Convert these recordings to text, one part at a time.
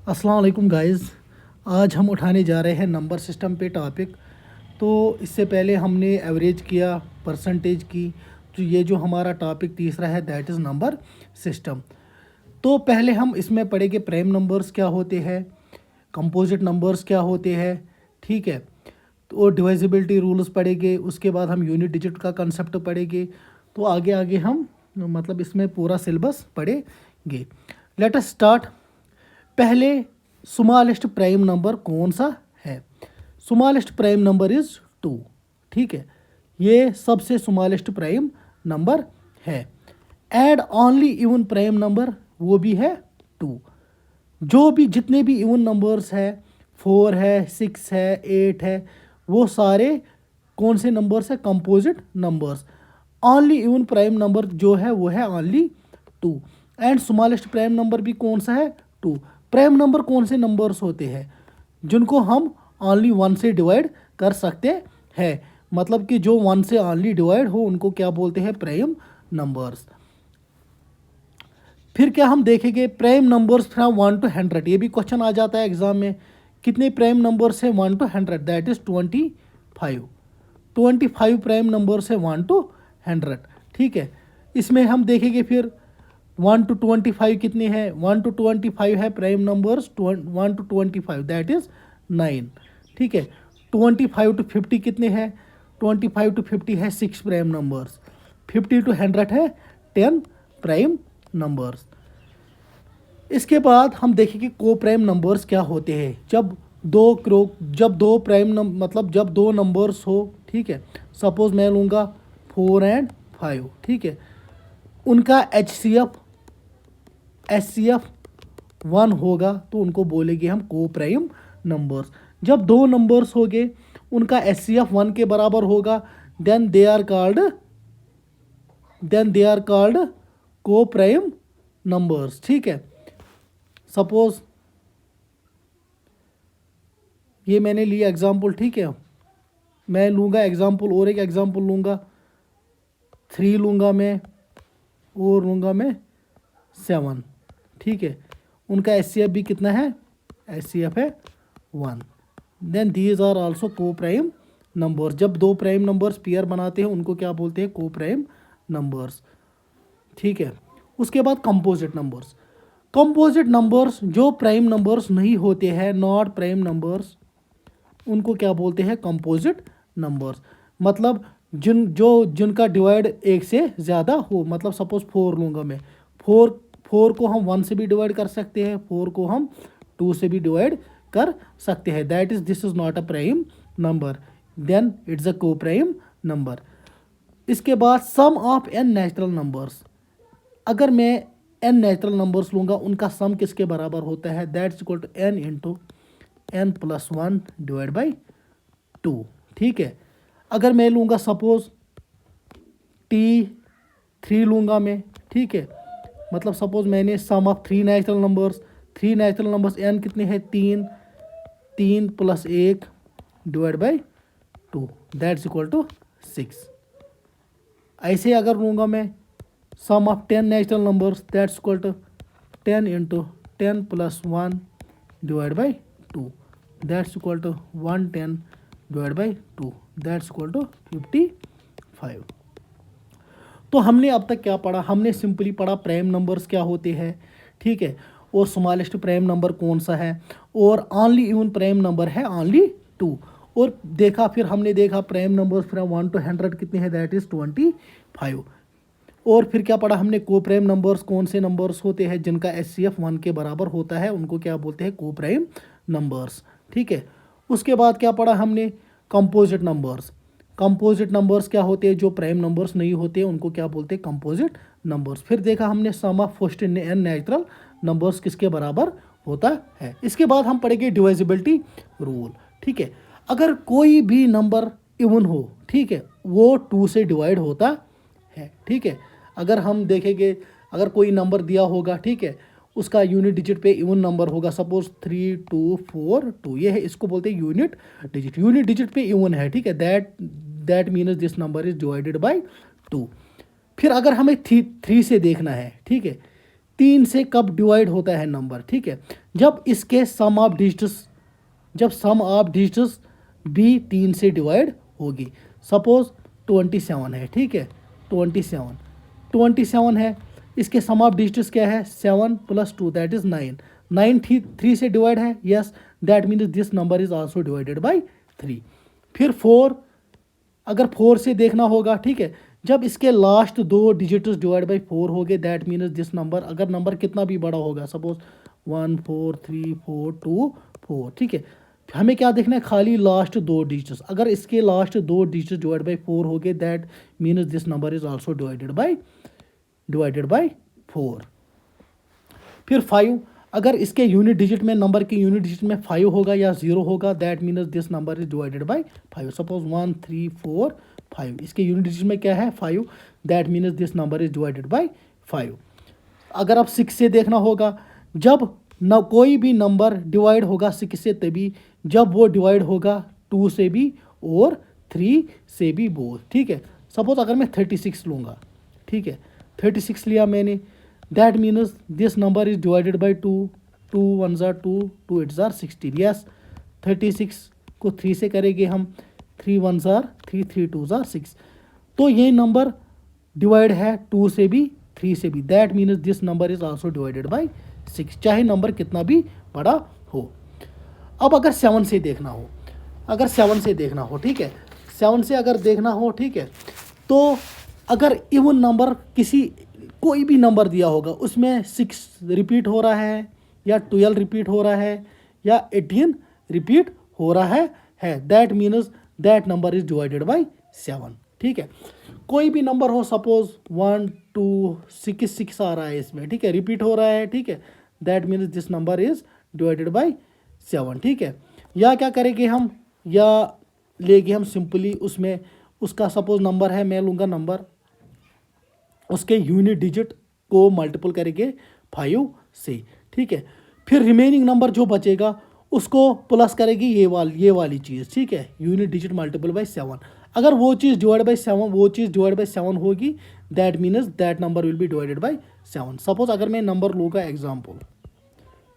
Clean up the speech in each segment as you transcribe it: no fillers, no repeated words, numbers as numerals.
अस्सलाम वालेकुम गाइस। आज हम उठाने जा रहे हैं नंबर सिस्टम पे टॉपिक। तो इससे पहले हमने एवरेज किया, परसेंटेज की। तो ये जो हमारा टॉपिक तीसरा है दैट इज़ नंबर सिस्टम। तो पहले हम इसमें पढ़ेंगे प्राइम नंबर्स क्या होते हैं, कंपोजिट नंबर्स क्या होते हैं, ठीक है। तो डिवाइजिबिलिटी रूल्स पढ़ेंगे, उसके बाद हम यूनिट डिजिट का कंसेप्ट पढ़ेंगे। तो आगे आगे हम मतलब इसमें पूरा सिलेबस पढ़ेंगे। Let us start. पहले स्मॉलेस्ट प्राइम नंबर कौन सा है? स्मॉलेस्ट प्राइम नंबर इज़ 2, ठीक है। ये सबसे स्मॉलेस्ट प्राइम नंबर है। And only even prime number वो भी है 2। जो भी जितने भी इवन नंबर्स है, 4 है, 6 है, 8 है, वो सारे कौन से नंबर्स है? Composite numbers. Only even prime number जो है वो है only 2। And smallest prime number भी कौन सा है? 2। प्राइम नंबर कौन से नंबर्स होते हैं जिनको हम ओनली 1 से डिवाइड कर सकते हैं? मतलब कि जो 1 से ओनली डिवाइड हो उनको क्या बोलते हैं? Prime numbers. फिर क्या हम देखेंगे? Prime numbers from 1 to 100। ये भी क्वेश्चन आ जाता है एग्जाम में। कितने प्राइम नंबर्स है 1 to 100? That is 25। 25 prime numbers है 1 to 100, ठीक है। इसमें हम देखेंगे फिर 1 to 25 कितने हैं? 1 to 25 है prime numbers. 1 to 25 that is 9, ठीक है। 25 to 50 कितने हैं? 25 to 50 है 6 प्राइम नंबर्स। 50 to 100 है 10 प्राइम नंबर्स। इसके बाद हम देखेंगे को प्राइम नंबर्स क्या होते हैं। जब दो प्राइम मतलब जब दो नंबर्स हो, ठीक है। सपोज मैं लूँगा 4 and 5, ठीक है। उनका एच सी एफ 1 होगा तो उनको बोलेंगे हम को प्राइम नंबर्स। जब दो नंबर्स हो गए उनका एच सी एफ 1 के बराबर होगा देन दे आर कॉल्ड को प्राइम नंबर्स, ठीक है। सपोज ये मैंने लिया एग्जाम्पल, ठीक है। मैं लूँगा एग्जाम्पल और एक एग्जाम्पल लूँगा 3 लूँगा मैं और लूँगा मैं 7, ठीक है। उनका एच भी कितना है? एच है 1। देन दीज आर आल्सो को प्राइम नंबर्स। जब दो प्राइम नंबर्स पेयर बनाते हैं उनको क्या बोलते हैं? को प्राइम नंबर्स, ठीक है। उसके बाद कंपोजिट नंबर्स। कंपोजिट नंबर्स जो प्राइम नंबर्स नहीं होते हैं, नॉट प्राइम नंबर्स, उनको क्या बोलते हैं? Composite numbers. मतलब जिनका डिवाइड एक से ज़्यादा हो। मतलब सपोज 4 लूँगा मैं। 4 को हम 1 से भी डिवाइड कर सकते हैं, 4 को हम 2 से भी डिवाइड कर सकते हैं। That is this is not a prime number, then it's a coprime number. इसके बाद sum of n natural numbers. अगर मैं एन नेचुरल नंबर्स लूँगा उनका सम किसके बराबर होता है? That's equal to n into n plus 1 divide by 2, ठीक है। अगर मैं लूँगा सपोज T3 लूँगा मैं, ठीक है। मतलब सपोज मैंने sum of 3 natural numbers n कितने हैं? 3 plus 1 divide by 2 that's equal to 6। ऐसे अगर लूँगा मैं sum of 10 natural numbers that's equal to 10 into 10 plus 1 divide by 2 that's equal to 110 divide by 2 that's equal to 55। तो हमने अब तक क्या पढ़ा? हमने सिंपली पढ़ा प्राइम नंबर्स क्या होते हैं, ठीक है। और स्मॉलेस्ट प्राइम नंबर कौन सा है, और ओनली इवन प्राइम नंबर है ओनली 2। और देखा, फिर हमने देखा प्राइम नंबर्स फ्रॉम 1 to 100 कितने हैं? That is 25। और फिर क्या पढ़ा हमने? को प्राइम नंबर्स कौन से नंबर्स होते हैं जिनका एच-सी-एफ 1 के बराबर होता है, उनको क्या बोलते हैं? को प्राइम नंबर्स, ठीक है। उसके बाद क्या पढ़ा हमने? Composite numbers. कंपोजिट नंबर्स क्या होते हैं? जो प्राइम नंबर्स नहीं होते उनको क्या बोलते हैं? Composite numbers. फिर देखा हमने sum of first n natural numbers किसके बराबर होता है। इसके बाद हम पढ़ेंगे डिवाइजिबिलिटी रूल, ठीक है। अगर कोई भी नंबर इवन हो, ठीक है, वो 2 से डिवाइड होता है, ठीक है। अगर हम देखेंगे, अगर कोई नंबर दिया होगा, ठीक है, उसका यूनिट डिजिट पे इवन नंबर होगा, सपोज 3 2 4 2, ये है, इसको बोलते हैं यूनिट डिजिट। यूनिट डिजिट पे इवन है, ठीक है। That means this number is divided by 2। फिर अगर हमें 3 से देखना है, ठीक है, 3 से कब डिवाइड होता है नंबर, ठीक है, जब इसके सम ऑफ डिजिट्स भी 3 से डिवाइड होगी। सपोज 27 है, ठीक है, 27 है, इसके सम ऑफ डिजिट्स क्या है, 7 + 2 दैट इज 9। 9 3 से डिवाइड है, yes, that means this number is also divided by 3। फिर 4, अगर 4 से देखना होगा, ठीक है, जब इसके लास्ट 2 डिजिट्स डिवाइड बाई 4 हो गए, दैट मीन्स दिस नंबर, अगर नंबर कितना भी बड़ा होगा, सपोज 1 4 3 4 2 4, ठीक है, हमें क्या देखना है, खाली लास्ट 2 डिजिट्स, अगर इसके लास्ट 2 डिजिट्स डिवाइड बाई 4 हो गए, that means this number is also divided by 4। फिर 5, अगर इसके यूनिट डिजिट में, नंबर के यूनिट डिजिट में 5 होगा या 0 होगा, that means this number is divided by 5। Suppose 1 3 4 5, इसके यूनिट डिजिट में क्या है, 5, that means this number is divided by 5। अगर आप 6 से देखना होगा, जब न कोई भी नंबर डिवाइड होगा 6 से तभी जब वो डिवाइड होगा 2 से भी और 3 से भी बोथ, ठीक है। सपोज अगर मैं 36 लूँगा, ठीक है, 36 लिया मैंने, that means this number is divided by 2, 2 1 ज़ा 2, 2 8 ज़ा 16, यस, 36 को 3 से करेंगे हम, 3 1 ज़ा 3, 3 2 ज़ा 6, तो ये नंबर डिवाइड है 2 से भी 3 से भी, that means this number is also divided by 6, चाहे नंबर कितना भी बड़ा हो। अब अगर 7 से देखना हो, ठीक है, 7 से अगर देखना हो, ठीक है, तो अगर इवन नंबर कोई भी नंबर दिया होगा, उसमें 6 रिपीट हो रहा है या 12 रिपीट हो रहा है या 18 रिपीट हो रहा है, that means that number is divided by 7, ठीक है। कोई भी नंबर हो, सपोज 1 2 6 आ रहा है इसमें, ठीक है, रिपीट हो रहा है, ठीक है, that means this number is divided by 7, ठीक है। या क्या करेंगे हम, या लेंगे हम सिंपली उसमें उसका सपोज नंबर है, मैं लूँगा नंबर, उसके यूनिट डिजिट को मल्टीपल करेंगे 5 से, ठीक है, फिर रिमेनिंग नंबर जो बचेगा उसको प्लस करेगी ये वाली चीज़, ठीक है, यूनिट डिजिट मल्टीपल बाई 7। अगर वो चीज़ डिवाइड बाई 7 होगी, that means that number will be divided by 7। Suppose अगर मैं नंबर लूँगा,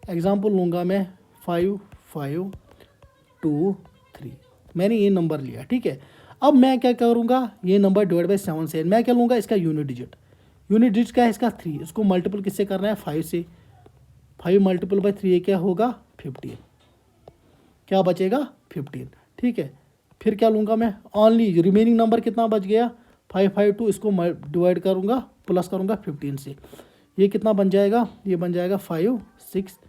एग्जाम्पल लूँगा मैं 5 5 2 3, मैंने ये नंबर लिया, ठीक है। अब मैं क्या करूँगा, ये नंबर डिवाइड बाई 7 से, मैं क्या लूँगा, इसका यूनिट डिजिट क्या है, इसका 3, इसको मल्टीपल किससे करना है, 5 से, 5 मल्टीपल बाई 3 क्या होगा, 15, क्या बचेगा, 15, ठीक है। फिर क्या लूँगा मैं, ओनली रिमेनिंग नंबर कितना बच गया, 5 5 2, इसको डिवाइड करूँगा, प्लस करूँगा 15 से, ये कितना बन जाएगा, ये बन जाएगा 5 6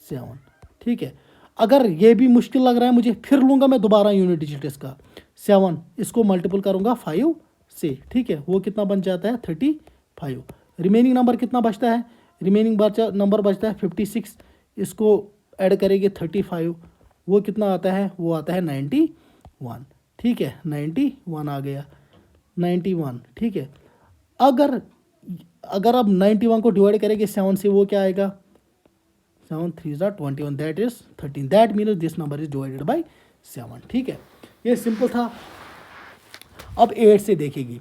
7, ठीक है। अगर ये भी मुश्किल लग रहा है मुझे, फिर लूँगा मैं दोबारा यूनिट डिजिट इसका 7, इसको मल्टीपल करूँगा 5 से, ठीक है, वो कितना बन जाता है 35। रिमेनिंग नंबर कितना बचता है, नंबर बचता है 56, इसको ऐड करेंगे 35, वो कितना आता है, वो आता है 91, ठीक है, 91 आ गया, 91, ठीक है। अगर आप 91 को डिवाइड करेंगे 7 से, वो क्या आएगा, 7 3 ज़ा 21, that is 13, that means this number is divided by 7, ठीक है। ये सिंपल था। अब 8 से देखेगी,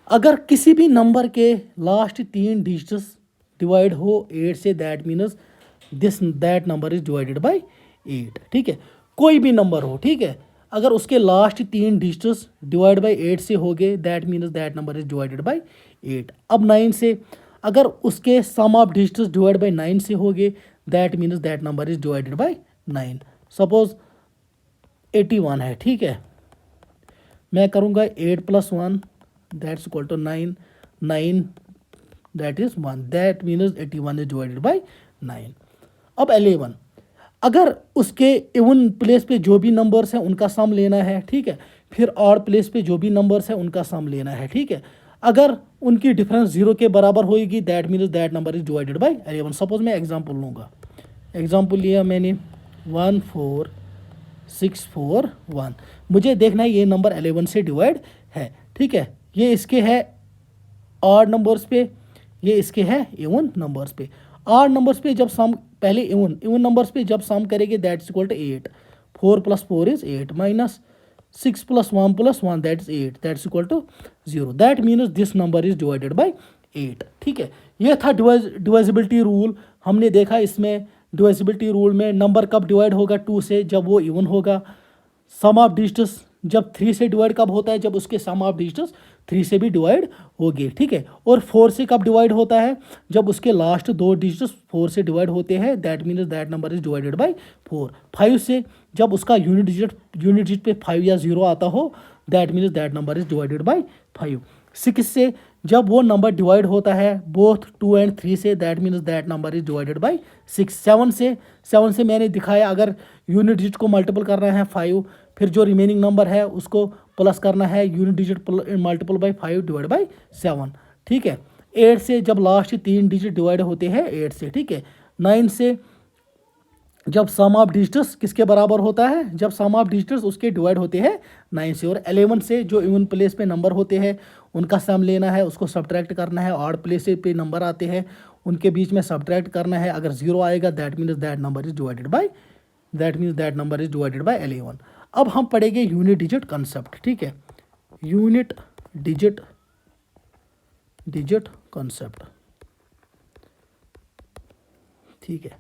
अगर किसी भी नंबर के लास्ट 3 डिजिट्स डिवाइड हो 8 से, that means that number is divided by 8, ठीक है। कोई भी नंबर हो, ठीक है, अगर उसके लास्ट 3 डिजिट्स डिवाइड बाई 8 से हो गए, that means that number is divided by 8। अब 9 से, अगर उसके sum of digits divide by 9 से हो गए, that means that number is divided by 9। Suppose 81 है, ठीक है, मैं करूँगा 8 + 1 that's equal to 9, 9 that is 1, that means 81 is divided by 9। अब 11, अगर उसके इवन प्लेस पे जो भी नंबर्स हैं उनका सम लेना है, ठीक है, फिर ऑड प्लेस पे जो भी नंबर्स हैं उनका सम लेना है, ठीक है। अगर उनकी डिफरेंस 0 के बराबर होएगी, that means that number is divided by 11। Suppose मैं एग्जांपल लूँगा, एग्जांपल लिया मैंने 1 4 6 4 1, मुझे देखना है ये नंबर 11 से डिवाइड है, ठीक है। ये इसके है ऑड नंबर्स पे, ये इसके है इवन नंबर्स पे। ऑड नंबर्स पे जब सम, पहले इवन नंबर्स पे जब सम करेंगे, that's equal to 8, 4 + 4 is 8, minus 6 + 1 + 1 that is 8, that's equal to 0, that means this number is divided by 8, ठीक है। ये था डिवाइजिबिलिटी रूल। हमने देखा इसमें डिवाइजिबिलिटी रूल में नंबर कब डिवाइड होगा 2 से, जब वो इवन होगा। सम ऑफ डिजिट्स जब 3 से डिवाइड कब होता है, जब उसके सम ऑफ डिजिट्स 3 से भी डिवाइड होगी, ठीक है। और 4 से कब डिवाइड होता है, जब उसके लास्ट 2 डिजिट्स 4 से डिवाइड होते हैं, that means that number is divided by 4। 5 से जब उसका यूनिट डिजिट पे 5 या 0 आता हो, that means that number is divided by 5। 6 से जब वो नंबर डिवाइड होता है बोथ 2 एंड 3 से, that means that number is divided by 6। 7 से मैंने दिखाया अगर यूनिट डिजिट को मल्टीपल करना है 5, फिर जो रिमेनिंग नंबर है उसको प्लस करना है unit digit multiple bye 5 divide by 7, ठीक है। 8 से जब लास्ट 3 डिजिट डिवाइड होते हैं 8 से, ठीक है। 9 से जब सम ऑफ डिजिट्स किसके बराबर होता है, जब सम ऑफ डिजिट्स उसके डिवाइड होते हैं 9 से। और 11 से जो इवन प्लेस पे नंबर होते हैं उनका सम लेना है, उसको सब्ट्रैक्ट करना है। ऑड प्लेस पे नंबर आते हैं उनके बीच में सब्ट्रैक्ट करना है। अगर 0 आएगा that means that number is divided by 11। अब हम पढ़ेंगे यूनिट डिजिट कंसेप्ट, ठीक है। यूनिट डिजिट कंसेप्ट, ठीक है।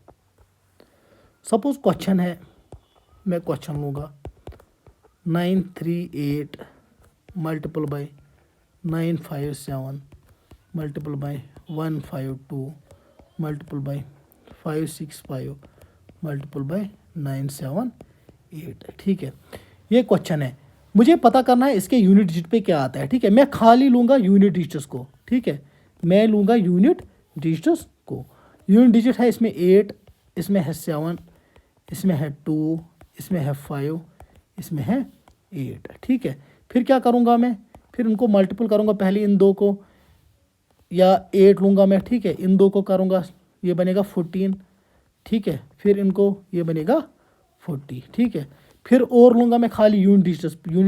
सपोज क्वेश्चन है, मैं क्वेश्चन लूँगा 938 multiple bye 957 multiple bye 152 multiple bye 565 multiple bye 978, ठीक है। ये क्वेश्चन है, मुझे पता करना है इसके यूनिट डिजिट पे क्या आता है, ठीक है। मैं खाली लूँगा यूनिट डिजिट्स को, ठीक है। मैं लूँगा यूनिट डिजिट्स को। यूनिट डिजिट है इसमें 8, इसमें है 7, इसमें है 2, इसमें है 5, इसमें है 8, ठीक है। फिर क्या करूँगा मैं, फिर इनको मल्टीपल करूँगा, पहले इन 2 को या 8 लूँगा मैं, ठीक है। इन 2 को करूँगा, ये बनेगा 14, ठीक है। फिर इनको ये बनेगा 40, ठीक है। फिर और लूँगा मैं खाली यूनिट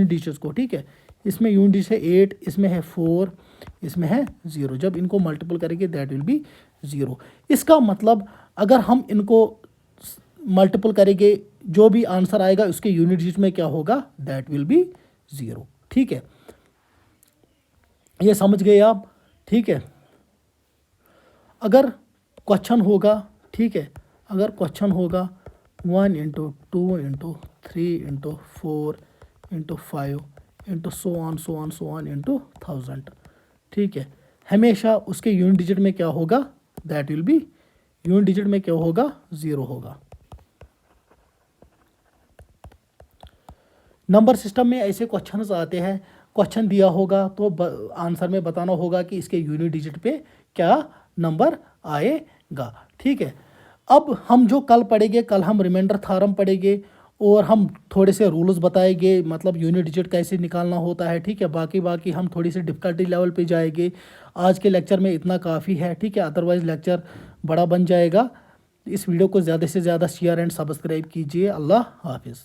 डिजिट्स को, ठीक है। इसमें यूनिट डिजिट है 8, इसमें है 4, इसमें है 0। जब इनको मल्टीपल करेंगे दैट विल बी 0। इसका मतलब अगर हम इनको मल्टीपल करेंगे जो भी आंसर आएगा उसके यूनिट डिजिट में क्या होगा, दैट विल बी 0, ठीक है। ये समझ गए आप, ठीक है। अगर क्वेश्चन होगा, ठीक है, अगर क्वेश्चन होगा 1 × 2 × 3 × 4 × 5 × so on into 1000, ठीक है। हमेशा उसके यूनिट डिजिट में क्या होगा, that will be, unit digit में क्या होगा, 0 होगा। नंबर सिस्टम में ऐसे क्वेश्चंस आते हैं, क्वेश्चन दिया होगा तो आंसर में बताना होगा कि इसके यूनिट डिजिट पे क्या नंबर आएगा, ठीक है। अब हम जो कल पढ़ेंगे, कल हम रिमाइंडर थ्योरम पढ़ेंगे और हम थोड़े से रूल्स बताएंगे, मतलब यूनिट डिजिट कैसे निकालना होता है, ठीक है। बाकी हम थोड़ी सी डिफ़िकल्टी लेवल पे जाएंगे। आज के लेक्चर में इतना काफ़ी है, ठीक है, अदरवाइज़ लेक्चर बड़ा बन जाएगा। इस वीडियो को ज़्यादा से ज़्यादा शेयर एंड सब्सक्राइब कीजिए। अल्लाह हाफिज़।